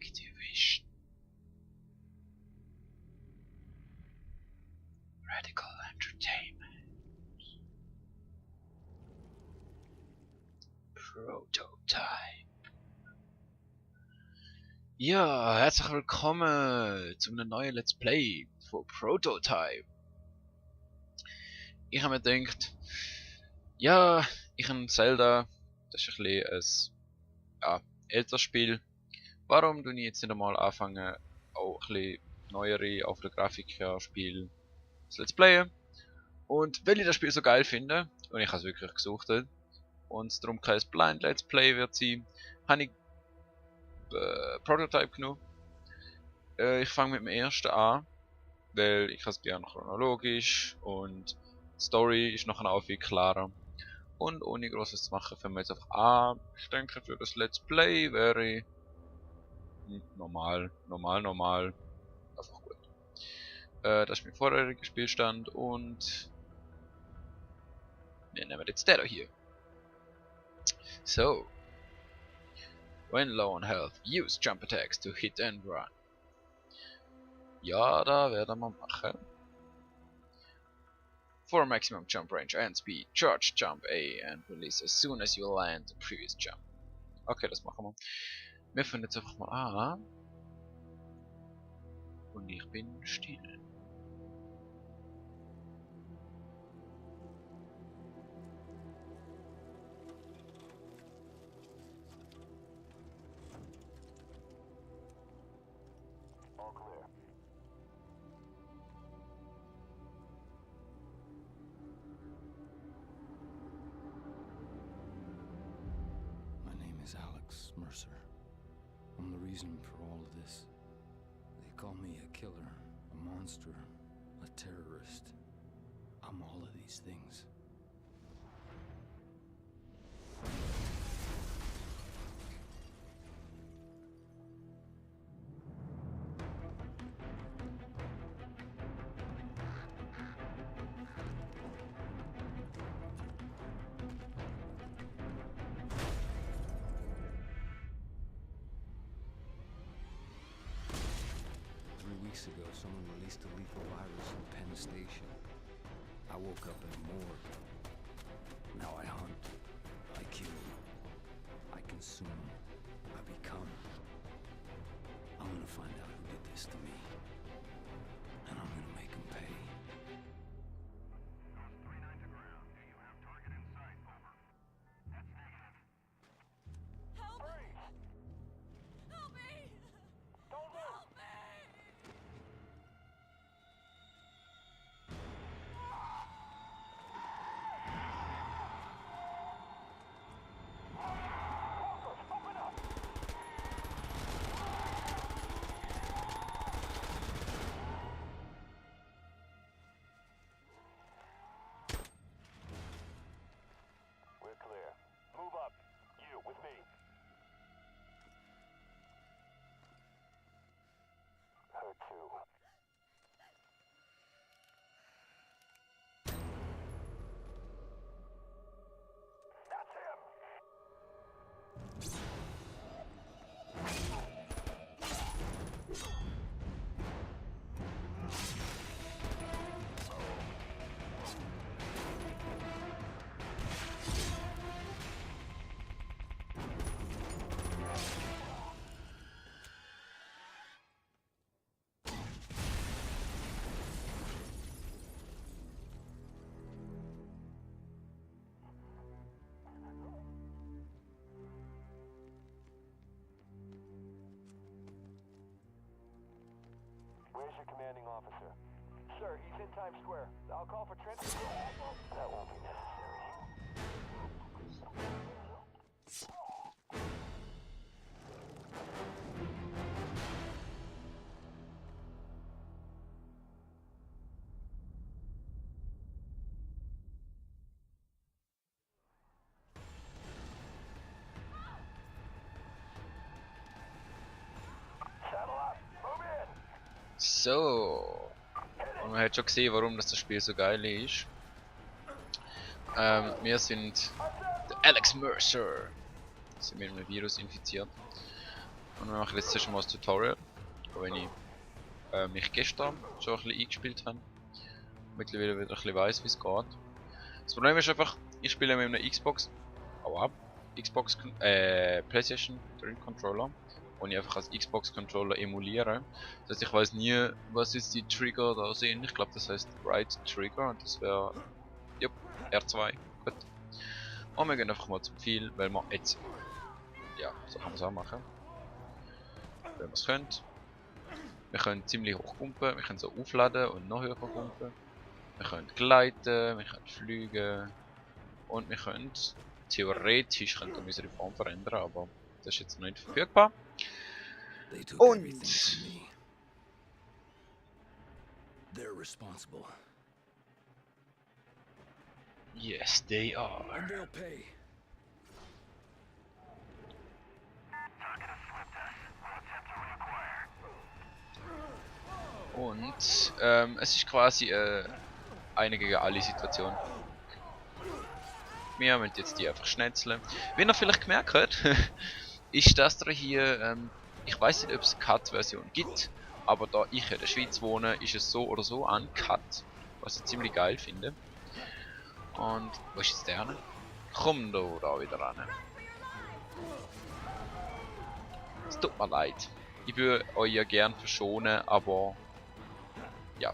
Activision. Radical Entertainment. Prototype. Ja, herzlich willkommen zu einem neuen Let's Play von Prototype. Ich habe mir gedacht, ja, ich habe Zelda, das ist ein bisschen ein älteres Spiel. Warum tue ich jetzt nicht einmal anfangen, auch ein bisschen neuere, auf der Grafik her Spiel zu Let's Playen? Und weil ich das Spiel so geil finde, und ich habe es wirklich gesucht, und es darum kein Blind Let's Play wird sein, habe ich Prototype genommen. Ich fange mit dem ersten an, weil ich es gerne chronologisch und die Story ist nachher auch viel klarer. Und ohne großes zu machen, fangen wir jetzt einfach an. Ich denke, für das Let's Play wäre normal. Einfach gut. Das ist mein vorheriger Spielstand und wir nehmen jetzt der hier. So. When low on health, use jump attacks to hit and run. Ja, da werden wir machen. For maximum jump range and speed, charge jump A and release as soon as you land the previous jump. Okay, das machen wir. Wir fangen jetzt einfach mal an. Und ich bin still. Alex Mercer. I'm the reason for all of this. They call me a killer, a monster, a terrorist. I'm all of these things. Weeks ago, someone released a lethal virus in Penn Station. I woke up in a morgue. Now I hunt, I kill, I consume, I become. I'm gonna find out who did this to me, and I'm gonna make them pay. Where's your commanding officer? Sir, he's in Times Square. I'll call for transport. That won't be necessary. So. Und man hat schon gesehen, warum das Spiel so geil ist. Wir sind der Alex Mercer. Sind mit einem Virus infiziert. Und wir machen jetzt zuerst mal das Tutorial, auch wenn ich mich gestern schon ein bisschen eingespielt habe. Mittlerweile wieder ein bisschen weiss, wie es geht. Das Problem ist einfach, ich spiele mit einem Xbox, PlayStation 3 Controller und ich einfach als Xbox Controller emuliere. Das heißt, ich weiß nie, was ist die Trigger da sind. Ich glaube, das heißt Right Trigger und das wäre, jupp, R2. Gut. Und wir gehen einfach mal zum Ziel, weil wir jetzt, ja, so kann man es auch machen. Wenn wir es können. Wir können ziemlich hoch pumpen, wir können so aufladen und noch höher pumpen. Wir können gleiten, wir können fliegen und wir können theoretisch könnten wir unsere Form verändern, aber das ist jetzt noch nicht verfügbar. They took Und everything from me. They're responsible. yes, they are. And they'll pay. Und es ist quasi eine gegen alle Situation. Wir müssen jetzt die einfach schnetzeln. Wie ihr vielleicht gemerkt habt, ist das da hier, ich weiß nicht, ob es eine Cut-Version gibt, aber da ich in der Schweiz wohne, ist es so oder so uncut, was ich ziemlich geil finde. Und wo ist jetzt der hin? Komm da wieder ran. Es tut mir leid. Ich würde euch ja gern verschonen, aber ja.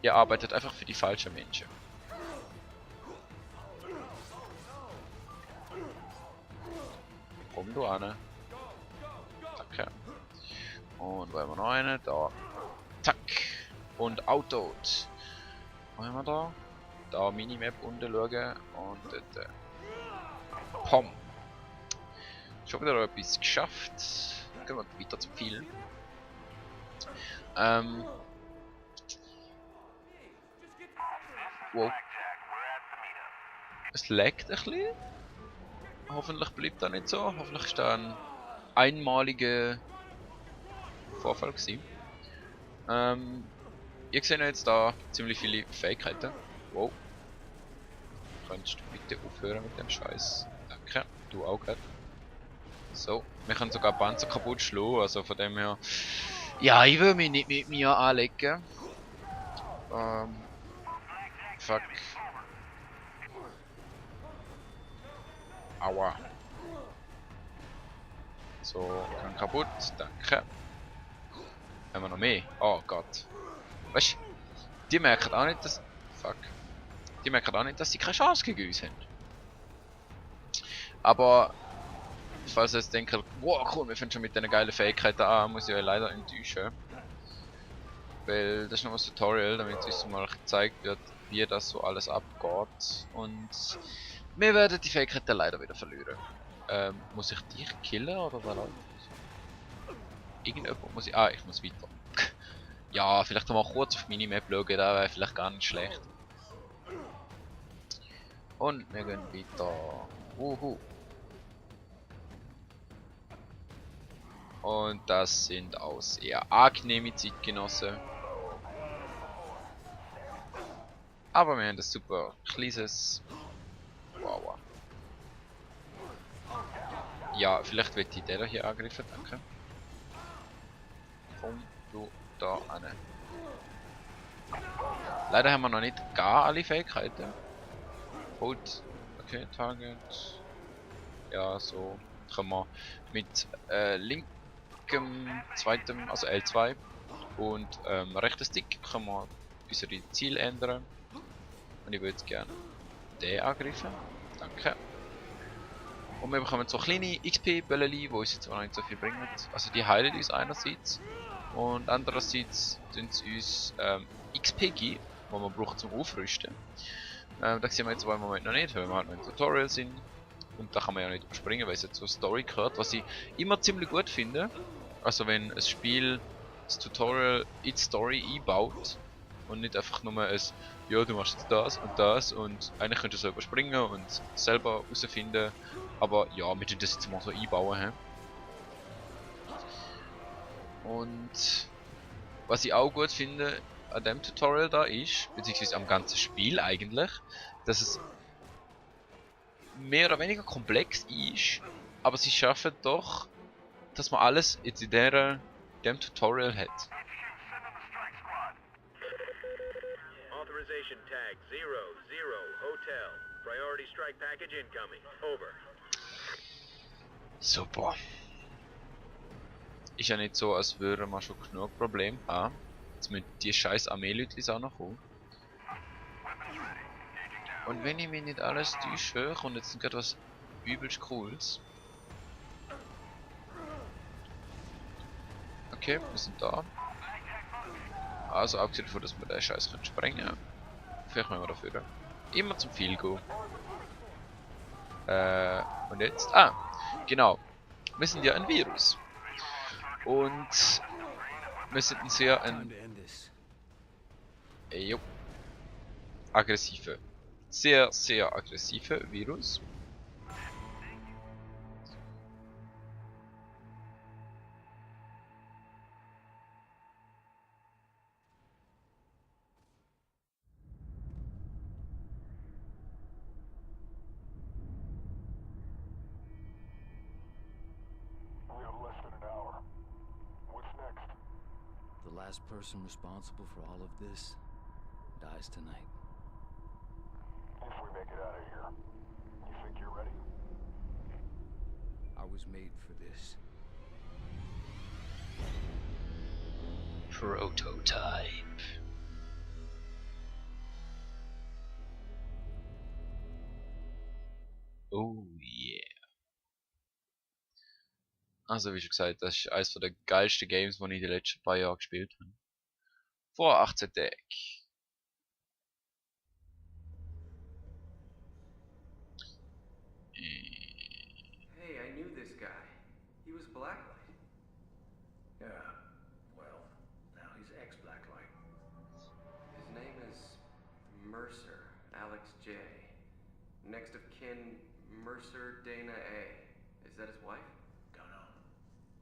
Ihr arbeitet einfach für die falschen Menschen. Komm du an. Danke. Und wo haben wir noch einen? Da. Zack. Und Autos. Was haben wir da? Da Minimap unten schauen. Und dort. Pom. Schon wieder etwas geschafft. Gehen wir weiter zum Ziel. Wow. Es laggt ein bisschen. Hoffentlich bleibt das nicht so. Hoffentlich ist das ein einmaliger Vorfall gewesen. Ihr seht jetzt da ziemlich viele Fähigkeiten. Wow. Könntest du bitte aufhören mit dem Scheiß? Danke. Du auch gerade. So. Wir können sogar Panzer kaputt schlagen. Also von dem her. Ja, ich will mich nicht mit mir anlegen. Fuck. Aua. So, kann kaputt, danke. Haben wir noch mehr? Oh Gott. Weißt du, die merken auch nicht, dass. Fuck. Die merken auch nicht, dass sie keine Chance gegen uns haben. Aber, falls ihr jetzt denkt, wow cool, wir fangen schon mit diesen geilen Fähigkeiten an, muss ich euch leider enttäuschen. Weil das ist noch ein Tutorial, damit uns mal gezeigt wird, wie das so alles abgeht. Und wir werden die Fähigkeiten leider wieder verlieren. Muss ich dich killen oder was läuft? Irgendjemand muss ich. Ah, ich muss weiter. Ja, vielleicht mal kurz auf Minimap schauen, das wäre vielleicht gar nicht schlecht. Und wir gehen weiter. Und das sind auch sehr angenehme Zeitgenossen. Aber wir haben das super kleines. Wow. Ja, vielleicht wird die der hier angegriffen, danke. Komm du da an. Leider haben wir noch nicht gar alle Fähigkeiten. Hold, okay, Target. Ja, so können wir mit linkem, zweitem, also L2 und rechten Stick können wir unsere Ziele ändern. Und ich würde gerne den angreifen. Danke. Und wir bekommen so kleine XP-Bälle, die uns jetzt auch nicht so viel bringen. Also die heilen uns einerseits. Und andererseits tun sie uns XP geben, die wir brauchen zum Aufrüsten. Das sehen wir jetzt im Moment noch nicht, weil wir halt noch im Tutorial sind. Und da kann man ja nicht überspringen, weil es jetzt zur Story gehört, was ich immer ziemlich gut finde. Also wenn ein Spiel das Tutorial in die Story einbaut und nicht einfach nur ein, ja du machst jetzt das und eigentlich könntest du so überspringen und selber herausfinden, aber ja, wir tun das jetzt mal so einbauen. He? Und was ich auch gut finde an dem Tutorial da ist, beziehungsweise am ganzen Spiel eigentlich, dass es mehr oder weniger komplex ist, aber sie schaffen doch dass man alles jetzt in dem Tutorial hat. Authorization tag 00 Hotel. Priority strike package incoming. Over. Super. Ist ja nicht so, als würden wir schon genug Probleme haben. Jetzt mit die scheiß Armeeleute auch noch kommen. Und wenn ich mich nicht alles täusche, kommt jetzt gerade was übelst Cooles. Okay, wir sind da. Also abgesehen davon, dass wir den Scheiß sprengen können. Vielleicht machen wir dafür. Immer zum Viel gehen. Und jetzt? Ah, genau. Wir sind ja ein Virus. Und wir sind ein sehr aggressive, sehr aggressive Virus. We have less than an hour. What's next? The last person responsible for all of this dies tonight. If we make it out of here, you think you're ready? I was made for this. Prototype. Oh yeah. Also wie schon gesagt, das ist eines der geilsten Games, die ich in den letzten paar Jahren gespielt habe. Vor 18 Tagen. Hey, I knew this guy. He was Blacklight. Yeah. Well, now he's ex-Blacklight. His name is Mercer, Alex J. Next of kin, Mercer Dana A. Is that his wife? Don't know.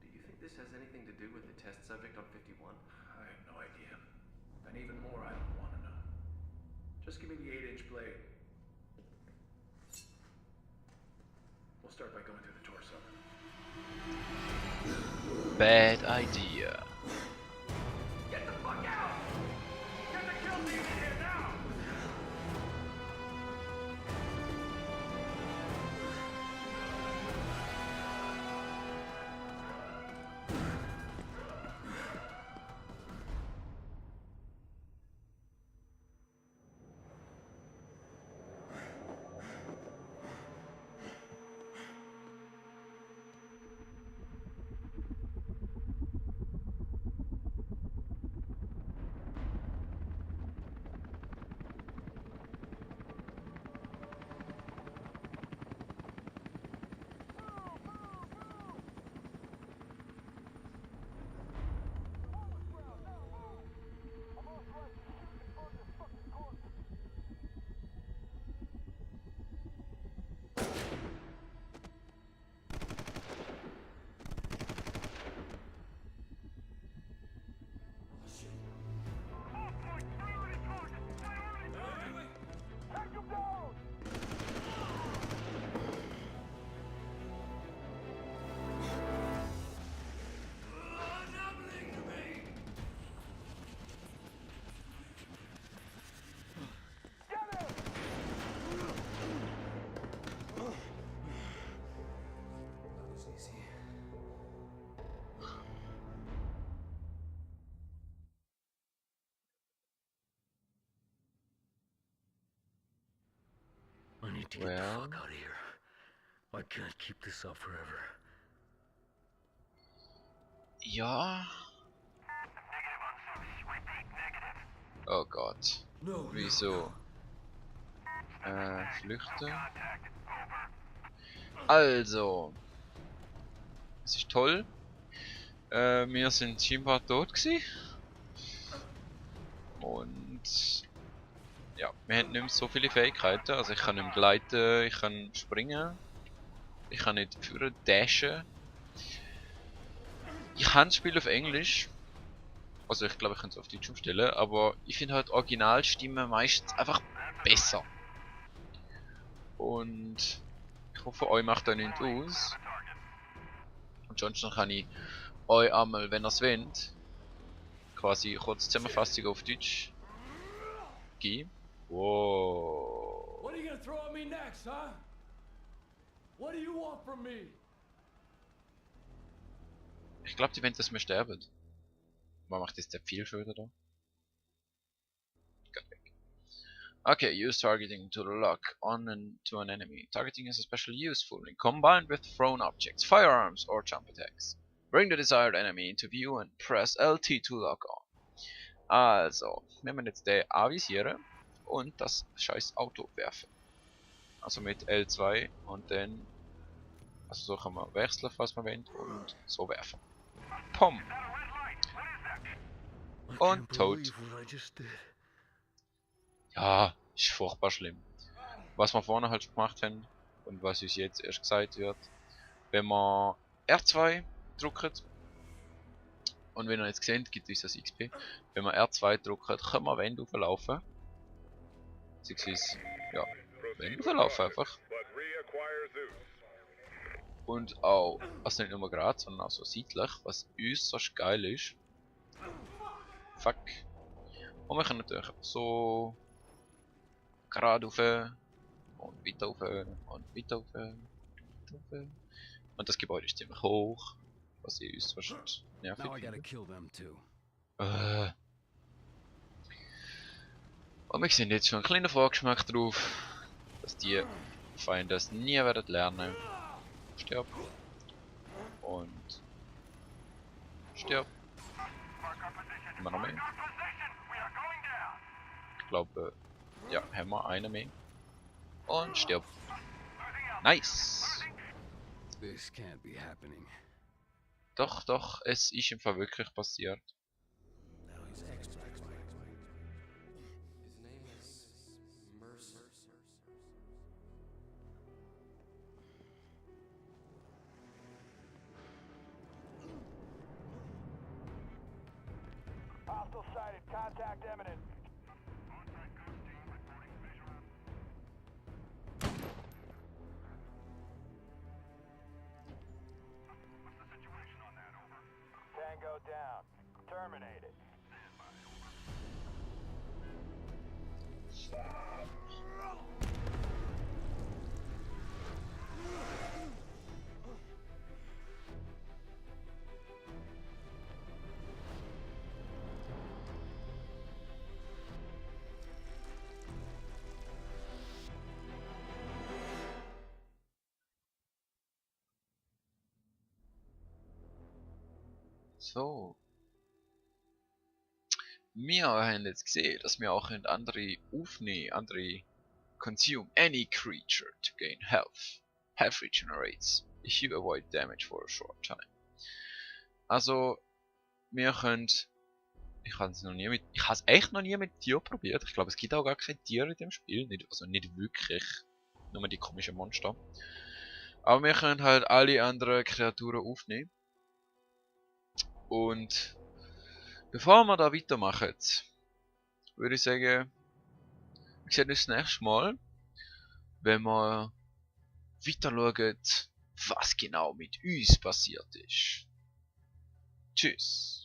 Do you think this has anything to do with the test subject on 51? I have no idea. And even more, I don't want to know. Just give me the 8-inch blade. We'll start by going through the torso. Bad idea. Get the fuck out! Get the kill team in here now! I need to get the fuck out of here. I can't keep this up forever. Ja. Oh Gott. Wieso? Flüchten. Also. Es ist toll. Wir sind scheinbar tot gewesen. Und ja, wir haben nicht mehr so viele Fähigkeiten. Also ich kann nicht mehr gleiten, ich kann springen. Ich kann nicht führen, dashen. Ich kann das Spiel auf Englisch. Also ich glaube, ich kann es auf Deutsch umstellen. Aber ich finde halt Originalstimmen meistens einfach besser. Und ich hoffe, euch macht da nichts aus. Und sonst kann ich euch einmal, wenn ihr es wollt, quasi kurz Zusammenfassung auf Deutsch geben. Wow. What are you gonna throw at me next, huh? What do you want from me? Ich glaube, die wollen, dass wir sterben. Man macht jetzt der viel schon wieder da. Geht weg. Okay, use targeting to lock on to an enemy. Targeting is especially useful when combined with thrown objects, firearms or jump attacks. Bring the desired enemy into view and press LT to lock on. Also, wir müssen jetzt den avisieren und das scheiß Auto werfen. Also mit L2 und dann, also so kann man wechseln, falls man will, und so werfen. Pom! Und tot. Ja, ist furchtbar schlimm. Was wir vorne halt schon gemacht haben und was uns jetzt erst gesagt wird, wenn wir R2 drücken, und wenn ihr jetzt seht, gibt uns das XP, wenn wir R2 drücken, können wir Wände auflaufen. Beziehungsweise, ja, Wände auflaufen einfach. Und auch, also nicht nur gerade, sondern auch so seitlich, was äußerst geil ist. Fuck. Und wir können natürlich so gerade rauf und weiter rauf und weiter rauf und weiter rauf. Und das Gebäude ist ziemlich hoch, was äußerst nervig Now I gotta findet. kill them too. Und wir sehen jetzt schon einen kleinen Vorgeschmack drauf, dass die Feinde das nie werden lernen. Stirb. Und stirb. Immer noch mehr. Ich glaube, ja, haben wir einen mehr. Und stirb. Nice. This can't be happening. Doch, doch, es ist im Fall wirklich passiert. His name is Mercer. Hostile sighted. Contact imminent. Tango down. Terminated. So. Wir haben jetzt gesehen, dass wir auch andere aufnehmen, andere consume any creature to gain health. Health regenerates if you avoid damage for a short time. Also, wir können, ich habe es echt noch nie mit Tier probiert. Ich glaube, es gibt auch gar keine Tiere in dem Spiel, also nicht wirklich, nur die komischen Monster. Aber wir können halt alle anderen Kreaturen aufnehmen. Und bevor wir da weitermachen, würde ich sagen, wir sehen uns das nächste Mal, wenn wir weiter schauen, was genau mit uns passiert ist. Tschüss.